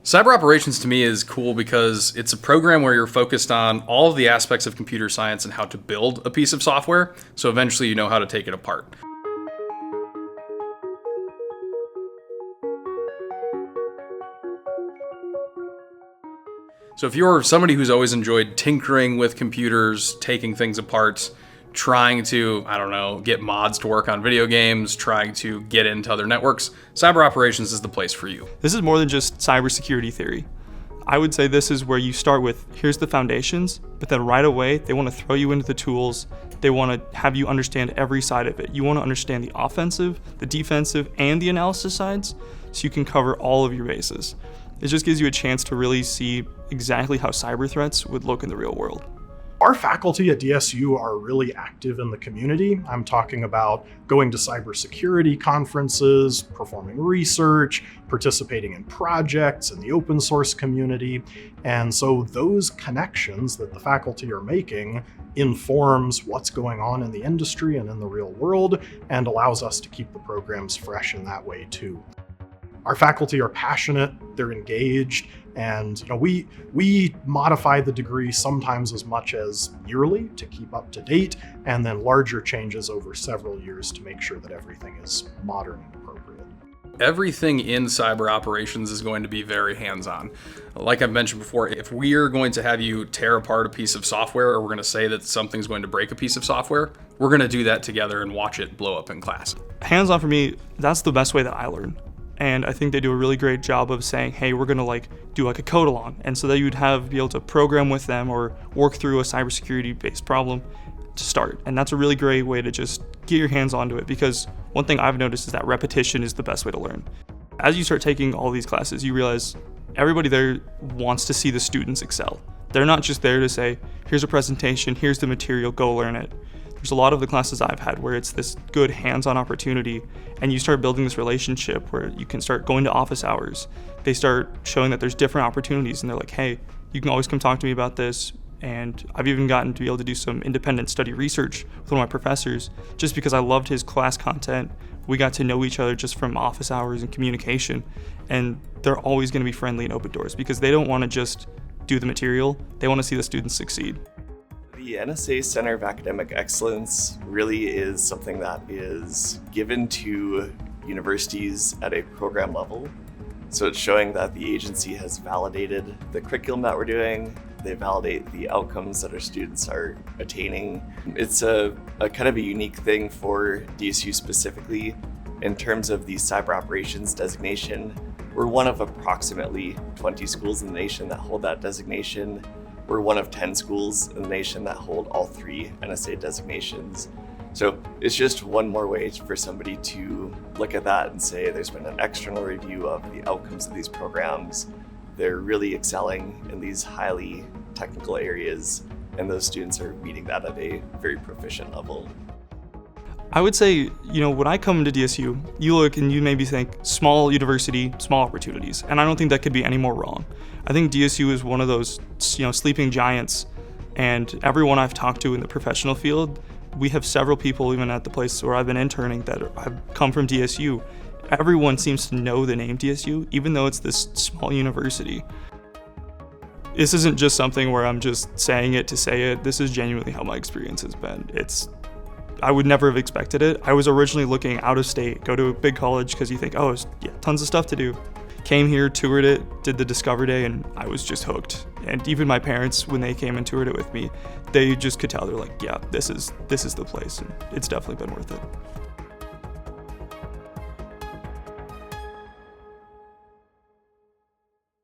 Cyber operations to me is cool because it's a program where you're focused on all of the aspects of computer science and how to build a piece of software, so eventually you know how to take it apart. So if you're somebody who's always enjoyed tinkering with computers, taking things apart, trying to, get mods to work on video games, trying to get into other networks, cyber operations is the place for you. This is more than just cybersecurity theory. I would say this is where you start with, here's the foundations, but then right away, they want to throw you into the tools. They want to have you understand every side of it. You want to understand the offensive, the defensive, and the analysis sides, so you can cover all of your bases. It just gives you a chance to really see exactly how cyber threats would look in the real world. Our faculty at DSU are really active in the community. I'm talking about going to cybersecurity conferences, performing research, participating in projects in the open source community. And so those connections that the faculty are making informs what's going on in the industry and in the real world, and allows us to keep the programs fresh in that way too. Our faculty are passionate, they're engaged, and we modify the degree sometimes as much as yearly to keep up to date, and then larger changes over several years to make sure that everything is modern and appropriate. Everything in cyber operations is going to be very hands-on. Like I've mentioned before, if we are going to have you tear apart a piece of software, or we're going to say that something's going to break a piece of software, we're going to do that together and watch it blow up in class. Hands-on for me, that's the best way that I learn. And I think they do a really great job of saying, hey, we're gonna do a code along. And so that you'd be able to program with them or work through a cybersecurity based problem to start. And that's a really great way to just get your hands onto it, because one thing I've noticed is that repetition is the best way to learn. As you start taking all these classes, you realize everybody there wants to see the students excel. They're not just there to say, here's a presentation, here's the material, go learn it. There's a lot of the classes I've had where it's this good hands-on opportunity, and you start building this relationship where you can start going to office hours. They start showing that there's different opportunities, and they're like, hey, you can always come talk to me about this. And I've even gotten to be able to do some independent study research with one of my professors just because I loved his class content. We got to know each other just from office hours and communication, and they're always going to be friendly and open doors because they don't want to just do the material, they want to see the students succeed. The NSA Center of Academic Excellence really is something that is given to universities at a program level. So it's showing that the agency has validated the curriculum that we're doing. They validate the outcomes that our students are attaining. It's a kind of a unique thing for DSU specifically. In terms of the cyber operations designation, we're one of approximately 20 schools in the nation that hold that designation. We're one of 10 schools in the nation that hold all 3 NSA designations. So it's just one more way for somebody to look at that and say there's been an external review of the outcomes of these programs. They're really excelling in these highly technical areas, and those students are meeting that at a very proficient level. I would say, when I come to DSU, you look and you maybe think small university, small opportunities. And I don't think that could be any more wrong. I think DSU is one of those, sleeping giants. And everyone I've talked to in the professional field, we have several people even at the place where I've been interning that have come from DSU. Everyone seems to know the name DSU, even though it's this small university. This isn't just something where I'm just saying it to say it. This is genuinely how my experience has been. I would never have expected it. I was originally looking out of state, go to a big college because you think, tons of stuff to do. Came here, toured it, did the Discover Day, and I was just hooked. And even my parents, when they came and toured it with me, they just could tell. They're like, yeah, this is the place, and it's definitely been worth it.